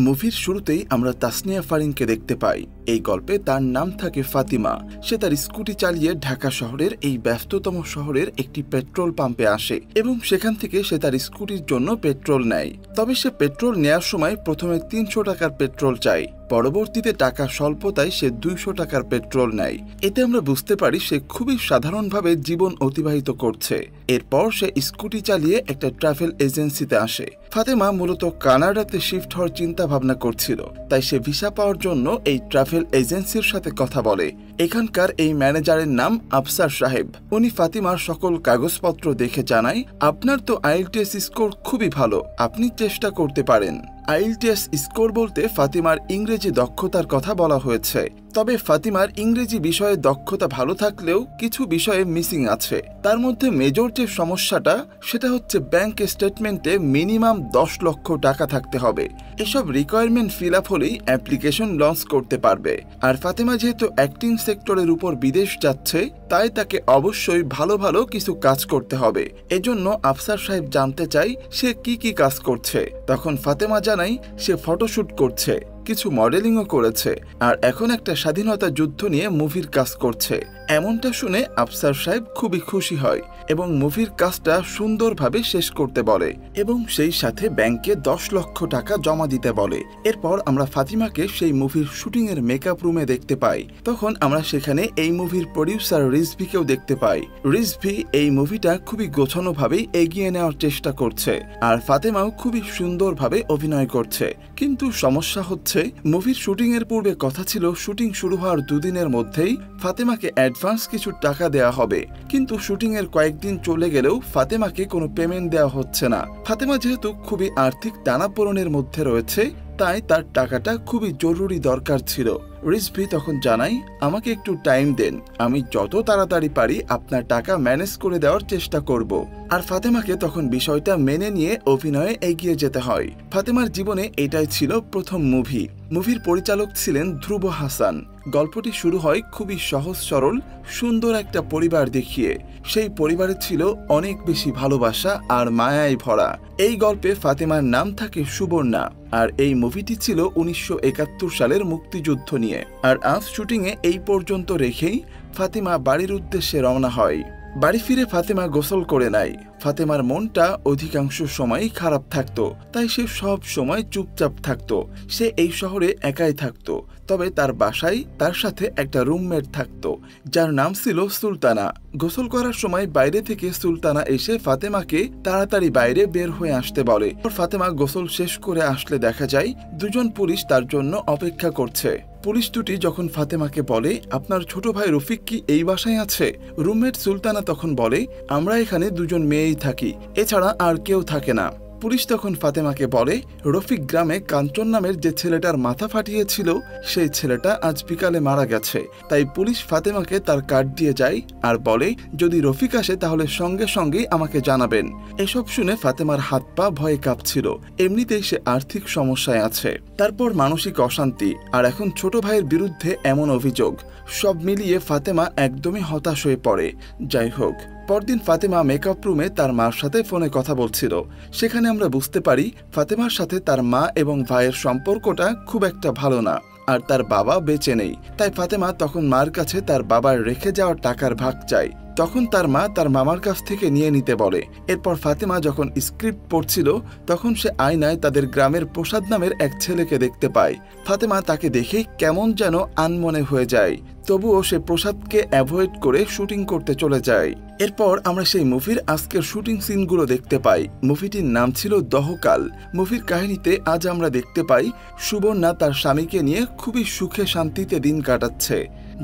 মুভির শুরুতেই আমরা তাসনিয়া ফারিনকে দেখতে পাই। এই গল্পে তার নাম থাকে ফাতিমা। সে তার স্কুটি চালিয়ে ঢাকা শহরের এই ব্যস্ততম শহরের একটি পেট্রোল পাম্পে আসে এবং সেখান থেকে সে তার স্কুটির জন্য পেট্রোল নেয়। তবে সে পেট্রোল নেওয়ার সময় প্রথমে ৩০০ টাকার পেট্রোল চায়, পরবর্তীতে টাকা স্বল্পতায় সে ২০০ টাকার পেট্রোল নেয়। এতে আমরা বুঝতে পারি সে খুবই সাধারণভাবে জীবন অতিবাহিত করছে। এরপর সে স্কুটি চালিয়ে একটা ট্রাভেল এজেন্সিতে আসে। ফাতেমা মূলত কানাডাতে শিফট হওয়ার চিন্তা ভাবনা করছিল, তাই সে ভিসা পাওয়ার জন্য এই ট্রাভেল এজেন্সির সাথে কথা বলে। এখানকার এই ম্যানেজারের নাম আফসার সাহেব। উনি ফাতিমার সকল কাগজপত্র দেখে জানায়, আপনার তো আইএলটিএস স্কোর খুবই ভালো, আপনি চেষ্টা করতে পারেন। আইএলটিএস স্কোর বলতে ফাতিমার ইংরেজি দক্ষতার কথা বলা হয়েছে। তবে ফাতিমার ইংরেজি বিষয়ে দক্ষতা ভালো থাকলেও কিছু বিষয়ে মিসিং আছে। তার মধ্যে মেজর যে সমস্যাটা সেটা হচ্ছে ব্যাংক স্টেটমেন্টে মিনিমাম ১০ লক্ষ টাকা থাকতে হবে। এসব রিকোয়ারমেন্ট ফিল আপ হলেই অ্যাপ্লিকেশন লঞ্চ করতে পারবে। আর ফাতিমা যেহেতু অ্যাক্টিং সেক্টরের উপর বিদেশ যাচ্ছে, তাই তাকে অবশ্যই ভালো ভালো কিছু কাজ করতে হবে। এজন্য আফসার সাহেব জানতে চাই সে কি কি কাজ করছে। তখন ফাতেমা জানাই সে ফটোশুট করছে, কিছু মডেলিংও করেছে, আর এখন একটা স্বাধীনতা যুদ্ধ নিয়ে মুভির কাজ করছে। এমনটা শুনে আফসার সাহেব খুবই খুশি হয় এবং মুভির কাজটা সুন্দরভাবে শেষ করতে বলে এবং সেই সাথে ব্যাংকে ১০ লক্ষ টাকা জমা দিতে বলে। এরপর আমরা ফাতিমাকে সেই মুভির শুটিং এর মেকআপ রুমে দেখতে পাই। তখন আমরা সেখানে এই মুভির প্রডিউসার রিজভিকেও দেখতে পাই। রিজভি এই মুভিটা খুবই গোছানোভাবেই এগিয়ে নেওয়ার চেষ্টা করছে, আর ফাতেমাও খুবই সুন্দরভাবে অভিনয় করছে। কিন্তু সমস্যা হচ্ছে মুভির শুটিং এর পূর্বে কথা ছিল শুটিং শুরু হওয়ার ২ দিনের মধ্যেই ফাতেমাকে অ্যাডভান্স কিছু টাকা দেওয়া হবে, কিন্তু শুটিং এর কয়েকদিন চলে গেলেও ফাতেমাকে কোনো পেমেন্ট দেওয়া হচ্ছে না। ফাতেমা যেহেতু খুবই আর্থিক টানাপোড়েনের মধ্যে রয়েছে, তাই তার টাকাটা খুবই জরুরি দরকার ছিল। রিজভি তখন জানাই, আমাকে একটু টাইম দেন, আমি যত তাড়াতাড়ি পারি আপনার টাকা ম্যানেজ করে দেওয়ার চেষ্টা করব। আর ফাতেমাকে তখন বিষয়টা মেনে নিয়ে অভিনয়ে এগিয়ে যেতে হয়। ফাতেমার জীবনে এটাই ছিল প্রথম মুভি। মুভির পরিচালক ছিলেন ধ্রুব হাসান। গল্পটি শুরু হয় খুবই সহজ সরল সুন্দর একটা পরিবার দেখিয়ে। সেই পরিবারে ছিল অনেক বেশি ভালোবাসা আর মায়ায় ভরা। এই গল্পে ফাতেমার নাম থাকে সুবর্ণা, আর এই মুভিটি ছিল ১৯৭১ সালের মুক্তিযুদ্ধ নিয়ে। আর আজ শুটিংয়ে এই পর্যন্ত রেখেই ফাতিমা বাড়ির উদ্দেশ্যে রওনা হয়। বাড়ি ফিরে ফাতেমা গোসল করে নেয়। ফাতেমার মনটা অধিকাংশ সময়ই খারাপ থাকতো, তাই সে সব সময় চুপচাপ থাকতো। সে এই শহরে একাই থাকতো, তবে তার বাসায় তার সাথে একটা রুমমেট থাকতো যার নাম ছিল সুলতানা। গোসল করার সময় বাইরে থেকে সুলতানা এসে ফাতেমাকে তাড়াতাড়ি বাইরে বের হয়ে আসতে বলে। ফাতেমা গোসল শেষ করে আসলে দেখা যায় ২জন পুলিশ তার জন্য অপেক্ষা করছে। পুলিশ দুটি যখন ফাতেমাকে বলে, আপনার ছোট ভাই রফিক কি এই বাসায় আছে? রুমমেট সুলতানা তখন বলে, আমরা এখানে ২জন মেয়েই থাকি, এছাড়া আর কেউ থাকে না। পুলিশ তখন ফাতেমাকে বলে, রফিক গ্রামে কাঞ্চন নামের যে ছেলেটার মাথা ফাটিয়েছিল সেই ছেলেটা আজ বিকালে মারা গেছে। তাই পুলিশ ফাতেমাকে তার কার্ড দিয়ে যায় আর বলে, যদি রফিক আসে তাহলে সঙ্গে সঙ্গেই আমাকে জানাবেন। এসব শুনে ফাতেমার হাত পা ভয়ে কাঁপছিল। এমনিতেই সে আর্থিক সমস্যায় আছে, তারপর মানসিক অশান্তি, আর এখন ছোট ভাইয়ের বিরুদ্ধে এমন অভিযোগ। সব মিলিয়ে ফাতেমা একদমই হতাশ হয়ে পড়ে। যাই হোক, পরদিন ফাতেমা মেকআপ রুমে তার মার সাথে ফোনে কথা বলছিল। সেখানে আমরা বুঝতে পারি ফাতেমার সাথে তার মা এবং ভাইয়ের সম্পর্কটা খুব একটা ভালো না, আর তার বাবা বেঁচে নেই। তাই ফাতেমা তখন মার কাছে তার বাবার রেখে যাওয়া টাকার ভাগ চায়। তখন তার মা তার মামার কাছ থেকে নিয়ে নিতে বলে। এরপর ফাতেমা যখন স্ক্রিপ্ট পড়ছিল তখন সে আয়নায় তাদের গ্রামের প্রসাদ নামের এক ছেলেকে দেখতে পায়। ফাতেমা তাকে দেখেই কেমন যেন আনমনে হয়ে যায়, তবুও সে প্রসাদকে অ্যাভয়েড করে শুটিং করতে চলে যায়। এরপর আমরা সেই মুভির আজকের শুটিং সিনগুলো দেখতে পাই। মুভিটির নাম ছিল দহকাল। মুভির কাহিনীতে আজ আমরা দেখতে পাই সুবর্ণা তার স্বামীকে নিয়ে খুবই সুখে শান্তিতে দিন কাটাচ্ছে।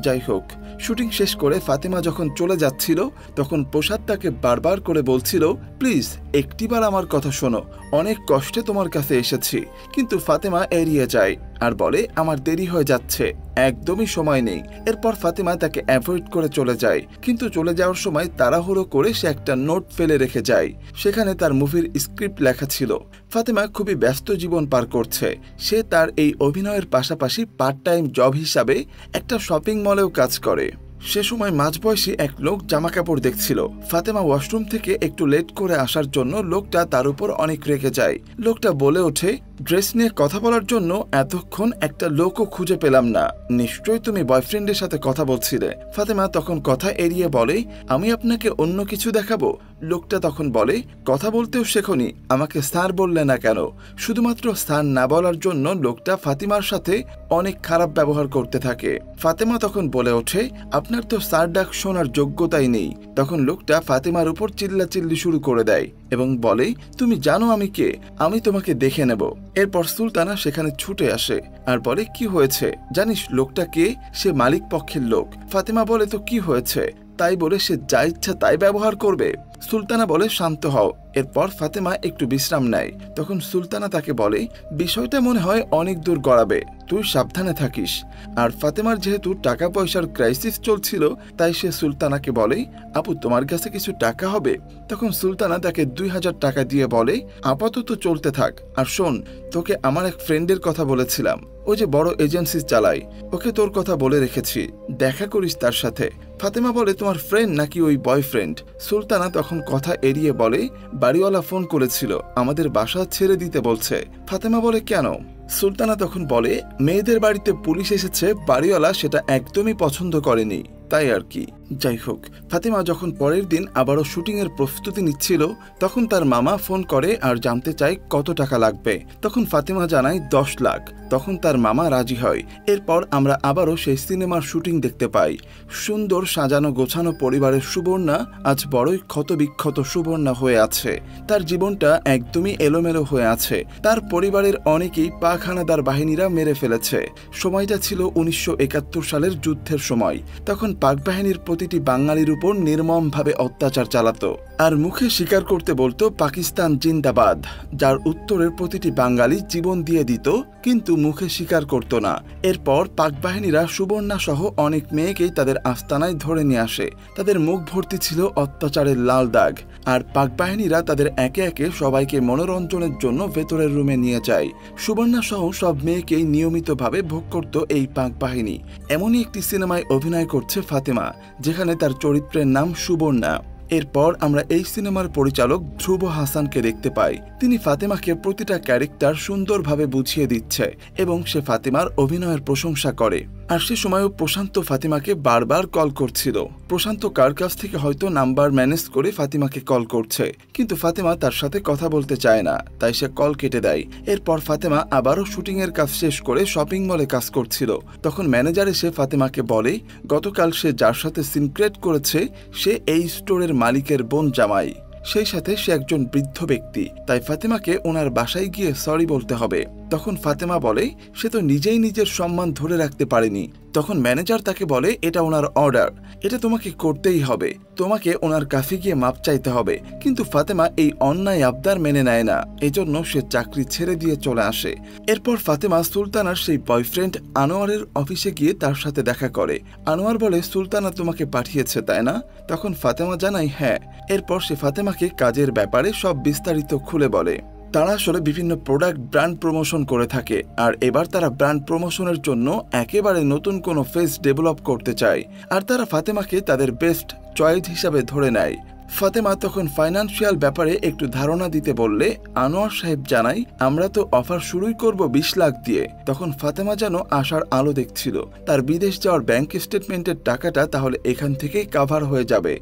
যাই হোক, শুটিং শেষ করে ফাতেমা যখন চলে যাচ্ছিল তখন প্রসাদ তাকে বারবার করে বলছিল, প্লিজ একটিবার আমার কথা শোনো, অনেক কষ্টে তোমার কাছে এসেছি। কিন্তু ফাতেমা এড়িয়ে যায় আর বলে, আমার দেরি হয়ে যাচ্ছে, একদমই সময় নেই। এরপর ফাতেমা তাকে অ্যাভয়েড করে চলে যায়, কিন্তু চলে যাওয়ার সময় তাড়াহুড়ো করে সে একটা নোট ফেলে রেখে যায়। সেখানে তার মুভির স্ক্রিপ্ট লেখা ছিল। ফাতেমা খুবই ব্যস্ত জীবন পার করছে। সে তার এই অভিনয়ের পাশাপাশি পার্ট টাইম জব হিসাবে একটা শপিং মলেও কাজ করে। সে সময় মাঝবয়সী এক লোক জামা কাপড় দেখছিল। ফাতেমা ওয়াশরুম থেকে একটু লেট করে আসার জন্য লোকটা তার উপর অনেক রেগে যায়। লোকটা বলে ওঠে, ড্রেস নিয়ে কথা বলার জন্য এতক্ষণ একটা লোকও খুঁজে পেলাম না, নিশ্চয়ই তুমি বয়ফ্রেন্ডের সাথে কথা বলছিলে। ফাতেমা তখন কথা এড়িয়ে বলে, আমি আপনাকে অন্য কিছু দেখাবো। লোকটা তখন বলে, কথা বলতেও শেখনি, আমাকে স্যার বললে না কেন? শুধুমাত্র স্যার না বলার জন্য লোকটা ফাতিমার সাথে অনেক খারাপ ব্যবহার করতে থাকে। ফাতেমা তখন বলে ওঠে, আপনার তো স্যার ডাক শোনার যোগ্যতাই নেই। তখন লোকটা ফাতেমার উপর চিল্লাচিল্লি শুরু করে দেয় এবং বলে, তুমি জানো আমি কে? আমি তোমাকে দেখে নেব। এরপর সুলতানা সেখানে ছুটে আসে আর বলে, কি হয়েছে জানিস লোকটা কে? সে মালিক পক্ষের লোক। ফাতেমা বলে, তো কি হয়েছে? তাই বলে সে যা ইচ্ছা তাই ব্যবহার করবে? সুলতানা বলে, শান্ত হও। এরপর ফাতেমা একটু বিশ্রাম নেয়। তখন সুলতানা তাকে বলে, বিষয়টা মনে হয় অনেক দূর গড়াবে, তুই সাবধানে থাকিস। আর ফাতেমার যেহেতু টাকা পয়সার ক্রাইসিস চলছিল, তাই সে সুলতানাকে বলে, আপু তোমার কাছে কিছু টাকা হবে? তখন সুলতানা তাকে 2000 টাকা দিয়ে বলে, আপাতত চলতে থাক। আর শোন, তোকে আমার এক ফ্রেন্ডের কথা বলেছিলাম, ও যে বড় এজেন্সি চালায়, ওকে তোর কথা বলে রেখেছি, দেখা করিস তার সাথে। ফাতেমা বলে, তোমার ফ্রেন্ড নাকি ওই বয়ফ্রেন্ড? সুলতানা তখন কথা এড়িয়ে বলে, বাড়িওয়ালা ফোন করেছিল, আমাদের বাসা ছেড়ে দিতে বলছে। ফাতেমা বলে, কেন? সুলতানা তখন বলে, মেয়েদের বাড়িতে পুলিশ এসেছে, বাড়িওয়ালা সেটা একদমই পছন্দ করেনি, তাই আর কি। যাই হোক, ফাতেমা যখন পরের দিন আবারও শুটিং এর প্রস্তুতি নিচ্ছিল, তখন তার মামা ফোন করে আর জানতে চায় কত টাকা লাগবে। তখন ফাতেমা জানায় 10 লাখ। তখন তার মামা রাজি হয়। এরপর আমরা আবারও সেই সিনেমার শুটিং দেখতে পাই। সুন্দর সাজানো গোছানো পরিবারের সুবর্ণা আজ বড়ই ক্ষতবিক্ষত সুবর্ণা হয়ে আছে। তার জীবনটা একদমই এলোমেলো হয়ে আছে। তার পরিবারের অনেকেই পাখানাদার বাহিনীরা মেরে ফেলেছে। সময়টা ছিল 1971 সালের যুদ্ধের সময়। তখন পাক বাহিনীর প্রতিটি বাঙালির উপর নির্মমভাবে অত্যাচার চালাতো আর মুখে স্বীকার করতে বলতো পাকিস্তান জিন্দাবাদ, যার উত্তরের প্রতিটি বাঙালি জীবন দিয়ে দিত, কিন্তু মুখে স্বীকার করত না। এরপর পাক বাহিনীরা সুবর্ণা সহ অনেক মেয়েকেই তাদের আস্তানায় ধরে নিয়ে আসে। তাদের মুখ ভর্তি ছিল অত্যাচারের লাল দাগ। আর পাক বাহিনীরা তাদের একে একে সবাইকে মনোরঞ্জনের জন্য ভেতরের রুমে নিয়ে যায়। সুবর্ণা সহ সব মেয়েকেই নিয়মিতভাবে ভোগ করত এই পাক বাহিনী। এমনই একটি সিনেমায় অভিনয় করছে ফাতেমা, যেখানে তার চরিত্রের নাম সুবর্ণা। এরপর আমরা এই সিনেমার পরিচালক ধ্রুব হাসানকে দেখতে পাই। তিনি ফাতেমাকে প্রতিটা ক্যারেক্টার সুন্দরভাবে বুঝিয়ে দিচ্ছে এবং সে ফাতেমার অভিনয়ের প্রশংসা করে। আর সে সময়ও প্রশান্ত ফাতিমাকে বারবার কল করছিল। প্রশান্ত কার কাছ থেকে হয়তো নাম্বার ম্যানেজ করে ফাতিমাকে কল করছে, কিন্তু ফাতিমা তার সাথে কথা বলতে চায় না, তাই সে কল কেটে দেয়। এরপর ফাতিমা আবারও শুটিং এর কাজ শেষ করে শপিং মলে কাজ করছিল। তখন ম্যানেজার এসে ফাতিমাকে বলে, গতকাল সে যার সাথে সিনক্রেট করেছে সে এই স্টোরের মালিকের বোন জামাই, সেই সাথে সে একজন বৃদ্ধ ব্যক্তি, তাই ফাতেমাকে ওনার বাসায় গিয়ে সরি বলতে হবে। তখন ফাতেমা বলে সে তো নিজেই নিজের সম্মান ধরে রাখতে পারেনি। তখন ম্যানেজার তাকে বলে, এটা ওনার অর্ডার, এটা তোমাকে করতেই হবে, তোমাকে ওনার কাছে গিয়ে মাপ চাইতে হবে। কিন্তু ফাতেমা এই অন্যায় আবদার মেনে নেয় না, এজন্য সে চাকরি ছেড়ে দিয়ে চলে আসে। এরপর ফাতেমা সুলতানার সেই বয়ফ্রেন্ড আনোয়ারের অফিসে গিয়ে তার সাথে দেখা করে। আনোয়ার বলে, সুলতানা তোমাকে পাঠিয়েছে তাই না? তখন ফাতেমা জানায় হ্যাঁ। এরপর সে ফাতেমাকে কাজের ব্যাপারে সব বিস্তারিত খুলে বলে। তারা আসলে বিভিন্ন প্রোডাক্ট ব্র্যান্ড প্রমোশন করে থাকে, আর এবার তারা ব্র্যান্ড প্রমোশনের জন্য একেবারে নতুন কোনো ফেস ডেভেলপ করতে চায়, আর তারা ফাতেমাকে তাদের বেস্ট চয়েস হিসাবে ধরে নেয়। ফাতেমা তখন ফাইন্যান্সিয়াল ব্যাপারে একটু ধারণা দিতে বললে আনোয়ার সাহেব জানাই, আমরা তো অফার শুরুই করব 20 লাখ দিয়ে। তখন ফাতেমা যেন আশার আলো দেখছিল, তার বিদেশ যাওয়ার ব্যাংক স্টেটমেন্টের টাকাটা তাহলে এখান থেকেই কাভার হয়ে যাবে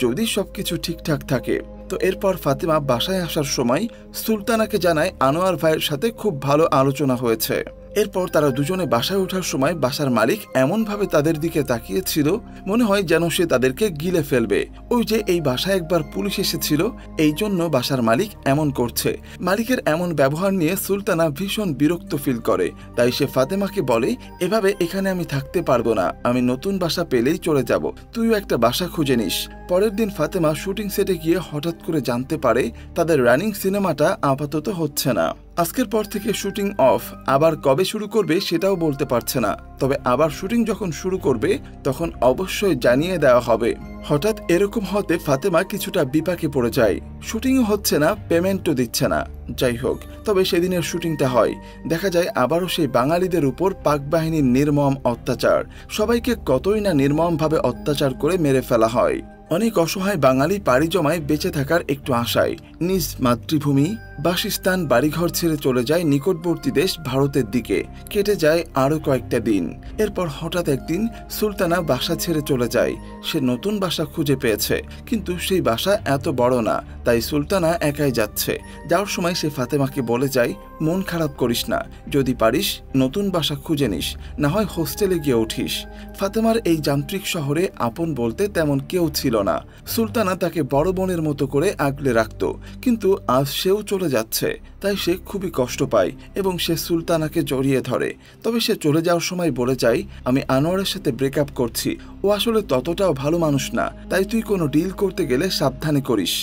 যদি সবকিছু ঠিকঠাক থাকে। তো এরপর ফাতেমা বাসায় আসার সময় সুলতানাকে জানায় আনোয়ার ভাইয়ের সাথে খুব ভালো আলোচনা হয়েছে। এরপর তারা দুজনে বাসায় ওঠার সময় বাসার মালিক এমনভাবে তাদের দিকে তাকিয়েছিল মনে হয় যেন সে তাদেরকে গিলে ফেলবে। ওই যে এই বাসায় একবার পুলিশ এসেছিল, এই জন্য বাসার মালিক এমন করছে। মালিকের এমন ব্যবহার নিয়ে সুলতানা ভীষণ বিরক্ত ফিল করে, তাই সে ফাতেমাকে বলে, এভাবে এখানে আমি থাকতে পারবো না, আমি নতুন বাসা পেলেই চলে যাব, তুইও একটা বাসা খুঁজে নিস। পরের দিন ফাতেমা শুটিং সেটে গিয়ে হঠাৎ করে জানতে পারে তাদের রানিং সিনেমাটা আপাতত হচ্ছে না। আজকের পর থেকে শুটিং অফ, আবার কবে শুরু করবে সেটাও বলতে পারছে না, তবে আবার শুটিং যখন শুরু করবে তখন অবশ্যই জানিয়ে দেওয়া হবে। হঠাৎ এরকম হতে ফাতেমা কিছুটা বিপাকে পড়ে যায়, শুটিংও হচ্ছে না, পেমেন্টও দিচ্ছে না। যাই হোক, তবে সেদিনের শুটিংটা হয়। দেখা যায় আবারও সেই বাঙালিদের উপর পাক বাহিনীর নির্মম অত্যাচার, সবাইকে কতই না নির্মমভাবে অত্যাচার করে মেরে ফেলা হয়। অনেক অসহায় বাঙালি পাড়ি জমায় বেঁচে থাকার একটু আশায় নিজ মাতৃভূমি বাসস্থান বাড়িঘর ছেড়ে চলে যায় নিকটবর্তী দেশ ভারতের দিকে। কেটে যায় আরো কয়েকটা দিন। এরপর হঠাৎ একদিন সুলতানা বাসা ছেড়ে চলে যায়। সে নতুন বাসা খুঁজে পেয়েছে, কিন্তু সেই বাসা এত বড় না, তাই সুলতানা একাই যাচ্ছে। যাওয়ার সময় সে ফাতেমাকে বলে যায়, মন খারাপ করিস না, যদি পারিস নতুন বাসা খুঁজে নিস, না হয় হোস্টেলে গিয়ে উঠিস। ফাতেমার এই যান্ত্রিক শহরে আপন বলতে তেমন কেউ ছিল না। সুলতানা তাকে বড় বোনের মতো করে আগলে রাখত, কিন্তু আজ সেও চলে যাচ্ছে, তাই সে খুবই কষ্ট পায় এবং সে সুলতানাকে জড়িয়ে ধরে। তবে সে চলে যাওয়ার সময় বলে যায়, আমি আনোয়ারের সাথে ব্রেকআপ করছি, ও আসলে ততটাও ভালো মানুষ না, তাই তুই কোনো ডিল করতে গেলে সাবধানে করিস।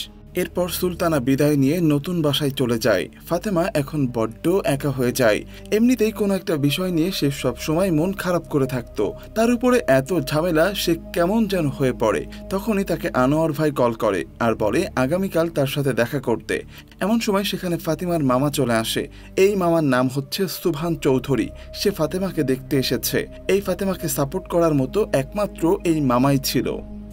এরপর সুলতানা বিদায় নিয়ে নতুন বাসায় চলে যায়। ফাতেমা এখন বড্ড একা হয়ে যায়। এমনিতেই কোনো একটা বিষয় নিয়ে সে সবসময় মন খারাপ করে থাকতো, তার উপরে এত ঝামেলা, সে কেমন যেন হয়ে পড়ে। তখনই তাকে আনোয়ার ভাই কল করে আর বলে আগামীকাল তার সাথে দেখা করতে। এমন সময় সেখানে ফাতেমার মামা চলে আসে। এই মামার নাম হচ্ছে সুবহান চৌধুরী। সে ফাতেমাকে দেখতে এসেছে। এই ফাতেমাকে সাপোর্ট করার মতো একমাত্র এই মামাই ছিল।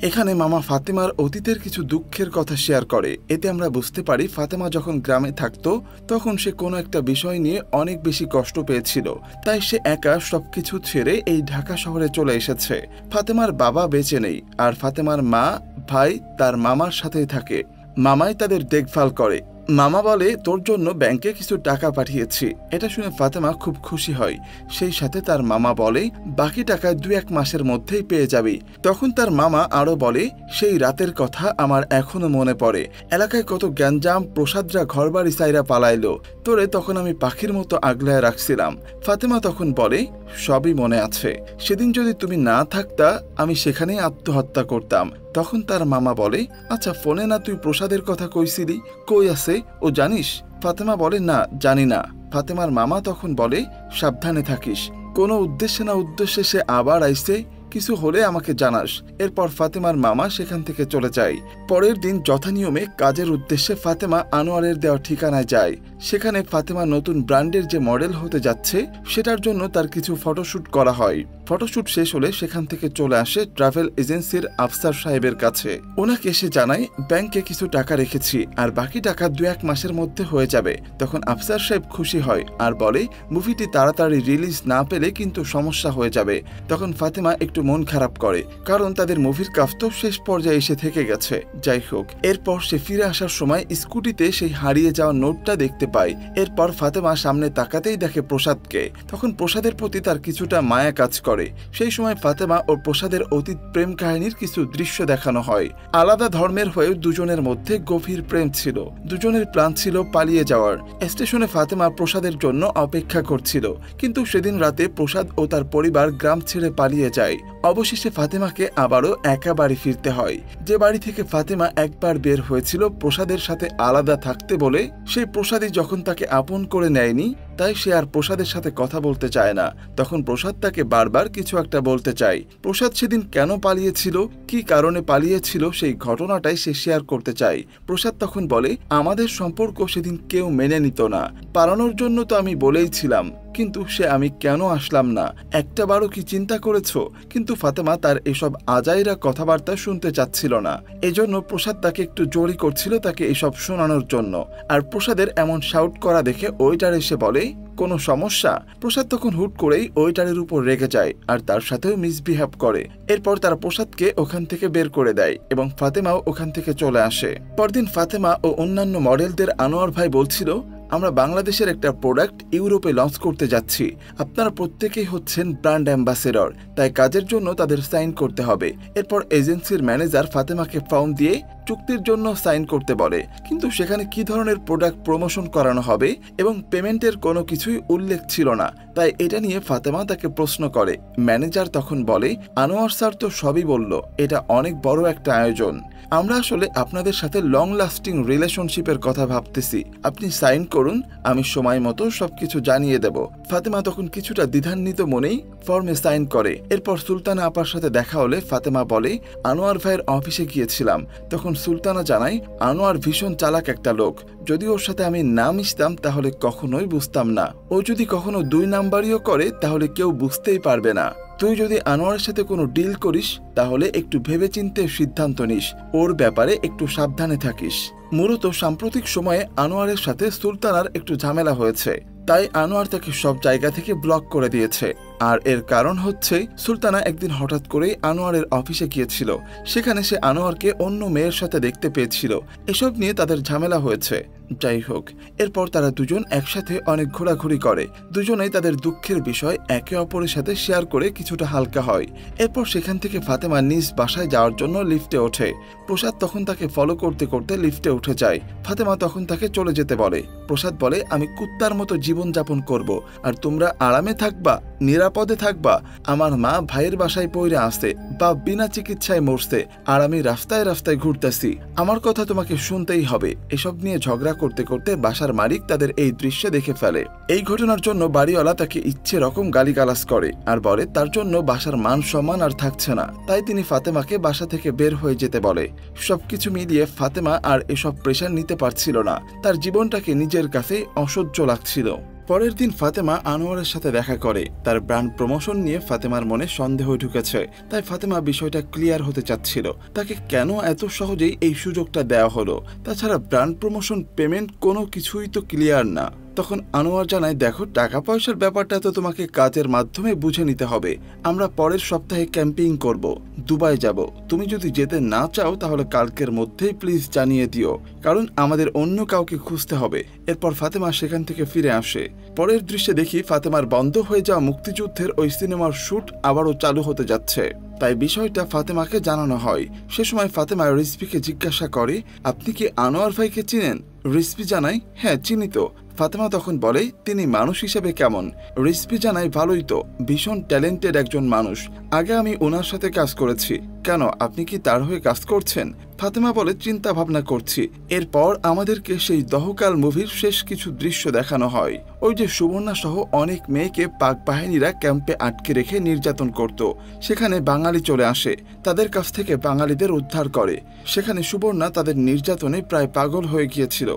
এখানে মামা ফাতেমার অতীতের কিছু দুঃখের কথা শেয়ার করে। এতে আমরা বুঝতে পারি ফাতেমা যখন গ্রামে থাকতো তখন সে কোনো একটা বিষয় নিয়ে অনেক বেশি কষ্ট পেয়েছিল, তাই সে একা সবকিছু ছেড়ে এই ঢাকা শহরে চলে এসেছে। ফাতেমার বাবা বেঁচে নেই, আর ফাতেমার মা ভাই তার মামার সাথেই থাকে। মামাই তাদের দেখভাল করে। মামা বলে, তোর জন্য ব্যাংকে কিছু টাকা পাঠিয়েছি। এটা শুনে ফাতেমা খুব খুশি হয়। সেই সাথে তার মামা বলে, বাকি টাকা 2-1 মাসের মধ্যেই পেয়ে যাবি। তখন তার মামা আরো বলে, সেই রাতের কথা আমার এখনো মনে পড়ে। এলাকায় কত গ্যাঞ্জাম, প্রসাদরা ঘরবাড়ি সাইরা পালাইলো, তোরে তখন আমি পাখির মতো আগলায় রাখছিলাম। ফাতেমা তখন বলে, সবই মনে আছে, সেদিন যদি তুমি না থাকতা আমি সেখানেই আত্মহত্যা করতাম। তখন তার মামা বলে, আচ্ছা ফোনে না তুই প্রসাদের কথা কইছিলি, কই আছে ও জানিস? ফাতেমা বলে, না জানি না। ফাতেমার মামা তখন বলে, সাবধানে থাকিস, কোনো উদ্দেশ্যে না উদ্দেশ্যে সে আবার আইছে, কিছু হলে আমাকে জানাস। এরপর ফাতেমার মামা সেখান থেকে চলে যায়। পরের দিন যথানিয়মে কাজের উদ্দেশ্যে ফাতেমা আনোয়ারের দেওয়া ঠিকানায় যায়। সেখানে ফাতেমা নতুন ব্র্যান্ডের যে মডেল হতে যাচ্ছে সেটার জন্য তার কিছু ফটোশুট করা হয়। ফটোশুট শেষ হলে সেখান থেকে চলে আসে ট্রাভেল এজেন্সির আফসার সাহেবের কাছে। ওনাকে এসে জানায়, ব্যাংকে কিছু টাকা রেখেছি আর বাকি টাকা 2-1 মাসের মধ্যে হয়ে যাবে। তখন আফসার সাহেব খুশি হয় আর বলে, মুভিটি তাড়াতাড়ি রিলিজ না পেলে কিন্তু সমস্যা হয়ে যাবে। তখন ফাতেমা একটু মন খারাপ করে, কারণ তাদের মুভির কাজ তো শেষ পর্যায়ে এসে থেকে গেছে। যাই হোক, এরপর সে ফিরে আসার সময় স্কুটিতে সেই হারিয়ে যাওয়া নোটটা দেখতে পায়। এরপর ফাতেমা সামনে তাকাতেই দেখে প্রসাদকে। তখন প্রসাদের প্রতি তার কিছুটা মায়া কাজ করে। সেই সময় ফাতেমা ও প্রসাদের অতীত প্রেম কাহিনীর কিছু দৃশ্য দেখানো হয়। আলাদা ধর্মের হয়েও দুজনের মধ্যে গভীর প্রেম ছিল। দুজনের প্ল্যান ছিল পালিয়ে যাওয়ার। স্টেশনে ফাতেমা প্রসাদের জন্য অপেক্ষা করছিল, কিন্তু সেদিন রাতে প্রসাদ ও তার পরিবার গ্রাম ছেড়ে পালিয়ে যায়। অবশেষে ফাতেমাকে আবারও একা বাড়ি ফিরতে হয়। যে বাড়ি থেকে ফাতেমা একবার বের হয়েছিল প্রসাদের সাথে আলাদা থাকতে বলে, সেই প্রসাদই যখন তাকে আপন করে নেয়নি, তাই সে আর প্রসাদের সাথে কথা বলতে চায় না। তখন প্রসাদ তাকে বারবার কিছু একটা বলতে চায়। প্রসাদ সেদিন কেন পালিয়েছিল, কি কারণে পালিয়েছিল, সেই ঘটনাটাই সে শেয়ার করতে চায়। প্রসাদ তখন বলে, আমাদের সম্পর্ক সেদিন কেউ মেনে নিত না, পালানোর জন্য তো আমি বলেইছিলাম, কিন্তু সে আমি কেন আসলাম না, একটাবারও কি চিন্তা করেছো? কিন্তু ফাতেমা তার এসব আজাইরা কথাবার্তা শুনতে চাচ্ছিল না। এজন্য প্রসাদ তাকে একটু জোরই করছিল তাকে এসব শোনানোর জন্য। আর প্রসাদের এমন শাউট করা দেখে ওইটার এসে বলে, কোনো সমস্যা? প্রসাদ তখন হুট করেই ওইটারের উপর রেগে যায় আর তার সাথেও মিসবিহেভ করে। এরপর তারা প্রসাদকে ওখান থেকে বের করে দেয় এবং ফাতেমাও ওখান থেকে চলে আসে। পরদিন ফাতেমা ও অন্যান্য মডেলদের আনোয়ার ভাই বলছিল, আমরা বাংলাদেশের একটা প্রোডাক্ট ইউরোপে লঞ্চ করতে যাচ্ছি। আপনারা প্রত্যেকেই হচ্ছেন ব্র্যান্ড অ্যাম্বাসেডর, তাই কাজের জন্য তাদের সাইন করতে হবে। এরপর এজেন্সির ম্যানেজার ফাতেমাকে ফর্ম দিয়ে চুক্তির জন্য সাইন করতে বলে, কিন্তু সেখানে কি ধরনের প্রোডাক্ট প্রমোশন করানো হবে এবং পেমেন্টের কোনো কিছুই উল্লেখ ছিল না। তাই এটা নিয়ে ফাতেমা তাকে প্রশ্ন করে। ম্যানেজার তখন বলে, আনোয়ার স্যার তো সবই বলল, এটা অনেক বড় একটা আয়োজন। আমরা আসলে আপনাদের সাথে লং লাস্টিং রিলেশনশিপের কথা ভাবতেছি। আপনি সাইন করুন, আমি সময় মতো সবকিছু জানিয়ে দেব। ফাতেমা তখন কিছুটা দ্বিধান্বিত মনেই ফর্মে সাইন করে। এরপর সুলতানা আপার সাথে দেখা হলে ফাতেমা বলে, আনোয়ার ভাইয়ের অফিসে গিয়েছিলাম। তখন সুলতানা জানায়, আনোয়ার ভীষণ চালাক একটা লোক, যদি ওর সাথে আমি না মিশতাম তাহলে কখনোই বুঝতাম না। ও যদি কখনো 2 নাম্বারিও করে তাহলে কেউ বুঝতেই পারবে না। তুই যদি আনোয়ারের সাথে কোনো ডিল করিস তাহলে একটু ভেবেচিন্তে সিদ্ধান্ত নিস, ওর ব্যাপারে একটু সাবধানে থাকিস। মূলত সাম্প্রতিক সময়ে আনোয়ারের সাথে সুলতানার একটু ঝামেলা হয়েছে, তাই আনোয়ার তাকে সব জায়গা থেকে ব্লক করে দিয়েছে। আর এর কারণ হচ্ছে সুলতানা একদিন হঠাৎ করেই আনোয়ারের অফিসে গিয়েছিল, সেখানে সে আনোয়ারকে অন্য মেয়ের সাথে দেখতে পেয়েছিল। এসব নিয়ে তাদের ঝামেলা হয়েছে। যাই হোক, এরপর তারা দুজন একসাথে অনেক ঘোরাঘুরি করে, দুজনেই তাদের দুঃখের বিষয় একে অপরের সাথে শেয়ার করে কিছুটা হালকা হয়। এরপর সেখান থেকে ফাতেমা নিজ বাসায় যাওয়ার জন্য লিফটে ওঠে। প্রসাদ তখন তাকে ফলো করতে করতে লিফটে উঠে যায়। ফাতেমা তখন তাকে চলে যেতে বলে। প্রসাদ বলে, আমি কুত্তার মতো জীবনযাপন করব, আর তোমরা আরামে থাকবা, নিরাপদে থাকবা। আমার মা ভাইয়ের বাসায় পড়ে আসছে বা বিনা চিকিৎসায় মরছে, আর আমি রাস্তায় রাস্তায় ঘুরতেছি। আমার কথা তোমাকে শুনতেই হবে। এসব নিয়ে ঝগড়া করতে করতে বাসার মালিক তাদের এই দৃশ্য দেখে ফেলে। এই ঘটনার জন্য বাড়িওয়ালা তাকে ইচ্ছে রকম গালিগালাজ করে আর বলে তার জন্য বাসার মান সম্মান আর থাকছে না, তাই তিনি ফাতেমাকে বাসা থেকে বের হয়ে যেতে বলে। সবকিছু মিলিয়ে ফাতেমা আর এসব প্রেশার নিতে পারছিল না, তার জীবনটাকে নিজের কাছে অসহ্য লাগছিল। পরের দিন ফাতেমা আনোয়ারের সাথে দেখা করে। তার ব্র্যান্ড প্রমোশন নিয়ে ফাতেমার মনে সন্দেহ ঢুকেছে, তাই ফাতেমা বিষয়টা ক্লিয়ার হতে চাচ্ছিল, তাকে কেন এত সহজেই এই সুযোগটা দেওয়া হলো। তাছাড়া ব্র্যান্ড প্রমোশন পেমেন্ট কোনো কিছুই তো ক্লিয়ার না। তখন আনোয়ার জানায়, দেখো, টাকা পয়সার ব্যাপারটা তো তোমাকে কাজের মাধ্যমে বুঝে নিতে হবে। আমরা পরের সপ্তাহে ক্যাম্পিং করব, দুবাই যাব। তুমি যদি যেতে না চাও তাহলে কালকের মধ্যেই প্লিজ জানিয়ে দিও, কারণ আমাদের অন্য কাউকে খুঁজতে হবে। এরপর ফাতেমা সেখান থেকে ফিরে আসে। পরের দৃশ্যে দেখি ফাতেমার বন্ধ হয়ে যাওয়া মুক্তিযুদ্ধের ওই সিনেমার শুট আবারও চালু হতে যাচ্ছে, তাই বিষয়টা ফাতেমাকে জানানো হয়। সে সময় ফাতেমা রিজভিকে জিজ্ঞাসা করে, আপনি কি আনোয়ার ভাইকে চিনেন? রিজভি জানায়, হ্যাঁ চিনি তো। ফাতেমা তখন বলে, তিনি মানুষ হিসেবে কেমন? রিজভি জানায়, ভালোই তো, ভীষণ ট্যালেন্টেড একজন মানুষ। আগে আমি ওনার সাথে কাজ করেছি। কেন, আপনি কি তার হয়ে কাজ করছেন? ফাতেমা বলে, চিন্তা ভাবনা করছি। এরপর আমাদেরকে সেই দহকাল মুভির শেষ কিছু দৃশ্য দেখানো হয়। ওই যে সুবর্ণা সহ অনেক মেয়েকে পাক বাহিনীরা ক্যাম্পে আটকে রেখে নির্যাতন করত, সেখানে বাঙালি চলে আসে, তাদের কাছ থেকে বাঙালিদের উদ্ধার করে। সেখানে সুবর্ণা তাদের নির্যাতনে প্রায় পাগল হয়ে গিয়েছিল।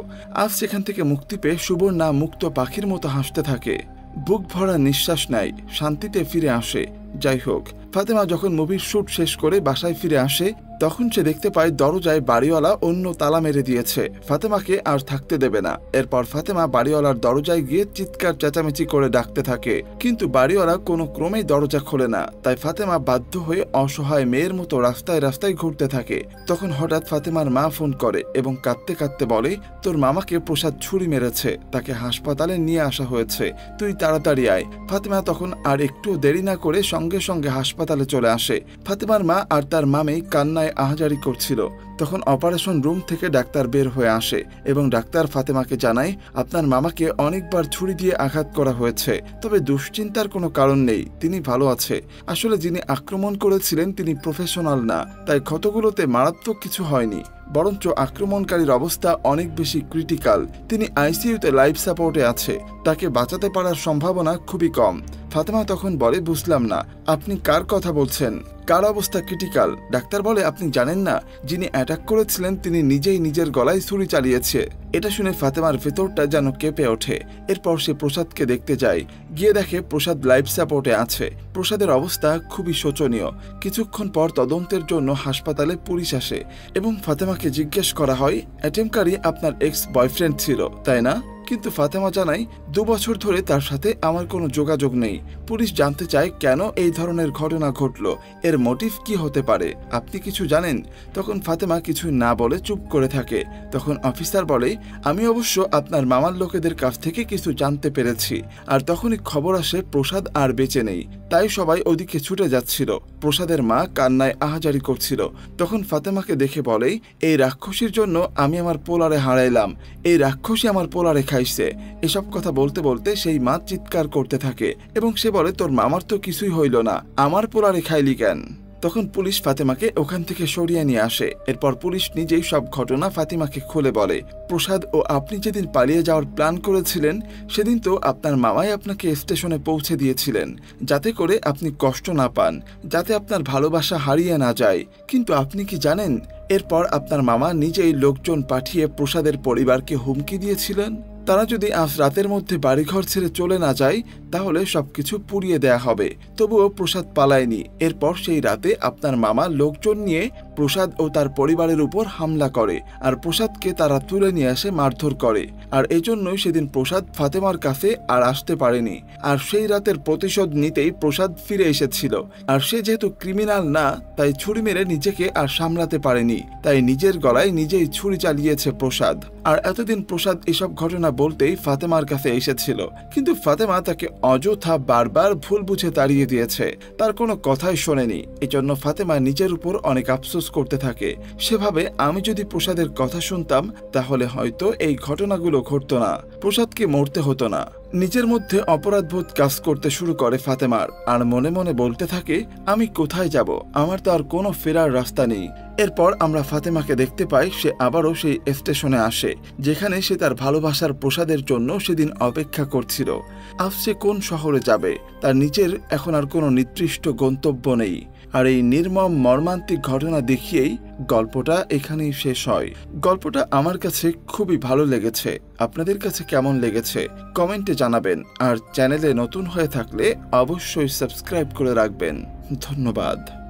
আজ সেখান থেকে মুক্তি পেয়ে সুবর্ণা মুক্ত পাখির মতো হাসতে থাকে, বুক ভরা নিঃশ্বাস নেয়, শান্তিতে ফিরে আসে। যাই হোক, ফাতেমা যখন মুভির শুট শেষ করে বাসায় ফিরে আসে তখন সে দেখতে পায় দরজায় বাড়িওয়ালা অন্য তালা মেরে দিয়েছে, ফাতেমাকে আর থাকতে দেবে না। এরপর ফাতেমা বাড়িওয়ালার দরজায় গিয়ে চিৎকার চেঁচামেচি করে ডাকতে থাকে, কিন্তু বাড়িওয়ালা কোনো ক্রমেই দরজা খোলে না। তাই ফাতেমা বাধ্য হয়ে অসহায় মেয়ের মতো রাস্তায় রাস্তায় ঘুরতে থাকে। তখন হঠাৎ ফাতেমার মা ফোন করে এবং কাঁদতে কাঁদতে বলে, তোর মামাকে প্রসাদ ছুরি মেরেছে, তাকে হাসপাতালে নিয়ে আসা হয়েছে, তুই তাড়াতাড়ি আয়। ফাতেমা তখন আর একটু দেরি না করে সঙ্গে সঙ্গে হাসপাতালে চলে আসে। ফাতেমার মা আর তার মামে কান্নায় আহাজারি করছিল। তখন অপারেশন রুম থেকে ডাক্তার বের হয়ে আসে এবং ডাক্তার ফাতেমাকে জানায়, আপনার মামাকে অনেকবার ছুরি দিয়ে আঘাত করা হয়েছে, তবে দুশ্চিন্তার কোনো কারণ নেই, তিনি ভালো আছে। আসলে যিনি আক্রমণ করেছিলেন তিনি প্রফেশনাল না, তাই ক্ষতগুলোতে মারাত্মক কিছু হয়নি, বরঞ্চ আক্রমণকারীর অবস্থা অনেক বেশি ক্রিটিক্যাল। তিনি আইসিইউতে লাইফ সাপোর্টে আছে, তাকে বাঁচাতে পারার সম্ভাবনা খুবই কম। ফাতেমা তখন বলে, বুঝলাম না, আপনি কার কথা বলছেন? কার অবস্থা ক্রিটিক্যাল? ডাক্তার বলে, আপনি জানেন না, যিনি অ্যাটাক করেছিলেন তিনি নিজেই নিজের গলায় ছুরি চালিয়েছে। এটা শুনে ফাতেমার ভেতরটা যেন কেঁপে ওঠে। এরপর সে প্রসাদকে দেখতে যায়, গিয়ে দেখে প্রসাদ লাইফ সাপোর্টে আছে। প্রসাদের অবস্থা খুবই শোচনীয়। কিছুক্ষণ পর তদন্তের জন্য হাসপাতালে পুলিশ আসে এবং ফাতেমাকে জিজ্ঞেস করা হয়, অ্যাটেম্পকারী আপনার এক্স বয়ফ্রেন্ড ছিল, তাই না? কিন্তু ফাতেমা জানায়, 2 বছর ধরে তার সাথে আমার কোনো যোগাযোগ নেই। পুলিশ জানতে চায় কেন এই ধরনের ঘটনা ঘটল, এর মোটিভ কি হতে পারে, আপনি কিছু জানেন? তখন ফাতেমা কিছু না বলে চুপ করে থাকে। তখন অফিসার বলে, আমি অবশ্য আপনার মামার লোকেদের কাছ থেকে কিছু জানতে পেরেছি। আর তখনই খবর আসে প্রসাদ আর বেঁচে নেই, তাই সবাই ওদিকে ছুটে যাচ্ছিল। প্রসাদের মা কান্নায় আহাজারি করছিল। তখন ফাতেমাকে দেখে বলে, এই রাক্ষসীর জন্য আমি আমার পোলারে হারাইলাম, এই রাক্ষসী আমার পোলারে খাইছে। এসব কথা বলতে বলতে সেই মা চিৎকার করতে থাকে এবং সে বলে, তোর মামার তো কিছুই হইল না, আমার পোলারে খাইলি কেন? তখন পুলিশ ফাতেমাকে ওখান থেকে সরিয়ে নিয়ে আসে। এরপর পুলিশ নিজেই সব ঘটনা ফাতেমাকে খুলে বলে, প্রসাদ ও আপনি যেদিন পালিয়ে যাওয়ার প্ল্যান করেছিলেন সেদিন তো আপনার মামাই আপনাকে স্টেশনে পৌঁছে দিয়েছিলেন, যাতে করে আপনি কষ্ট না পান, যাতে আপনার ভালোবাসা হারিয়ে না যায়। কিন্তু আপনি কি জানেন, এরপর আপনার মামা নিজেই লোকজন পাঠিয়ে প্রসাদের পরিবারকে হুমকি দিয়েছিলেন। তারা যদি আজ রাতের মধ্যে বাড়িঘর ছেড়ে চলে না যায় তাহলে সবকিছু পুড়িয়ে দেয়া হবে। তবুও প্রসাদ পালায়নি। এরপর সেই রাতে আপনার মামা লোকজন নিয়ে প্রসাদ ও তার পরিবারের উপর হামলা করে আর প্রসাদকে তারা তুলে নিয়ে আসে মারধর করে। আর এজন্যই সেদিন প্রসাদ ফাতেমার কাছে আর আসতে পারেনি। আর সেই রাতের প্রতিশোধ নিতেই প্রসাদ ফিরে এসেছিল। আর সে যেহেতু ক্রিমিনাল না, তাই ছুরি মেরে নিজেকে আর সামলাতে পারেনি, তাই নিজের গলায় নিজেই ছুরি চালিয়েছে প্রসাদ। আর এতদিন প্রসাদ এসব ঘটনা বলতেই ফাতেমার কাছে এসেছিল, কিন্তু ফাতেমা তাকে অযথা বারবার ভুল বুঝে তাড়িয়ে দিয়েছে, তার কোনো কথাই শোনেনি। এজন্য ফাতেমা নিজের উপর অনেক আফসোস করতে থাকে। সেভাবে আমি যদি প্রসাদের কথা শুনতাম তাহলে হয়তো এই ঘটনাগুলো ঘটতো না, প্রসাদকে মরতে হতো না। নিজের মধ্যে অপরাধবোধ কাজ করতে শুরু করে ফাতেমার, আর মনে মনে বলতে থাকে আমি কোথায় যাব, আমার তো আর কোনো ফেরার রাস্তা নেই। এরপর আমরা ফাতেমাকে দেখতে পাই সে আবারও সেই স্টেশনে আসে যেখানে সে তার ভালোবাসার প্রসাদের জন্য সেদিন অপেক্ষা করছিল। আজ সে কোন শহরে যাবে তার নিজের এখন আর কোনো নির্দিষ্ট গন্তব্য নেই। আর এই নির্মম মর্মান্তিক ঘটনা দেখিয়েই গল্পটা এখানেই শেষ হয়। গল্পটা আমার কাছে খুবই ভালো লেগেছে। আপনাদের কাছে কেমন লেগেছে কমেন্টে জানাবেন। আর চ্যানেলে নতুন হয়ে থাকলে অবশ্যই সাবস্ক্রাইব করে রাখবেন। ধন্যবাদ।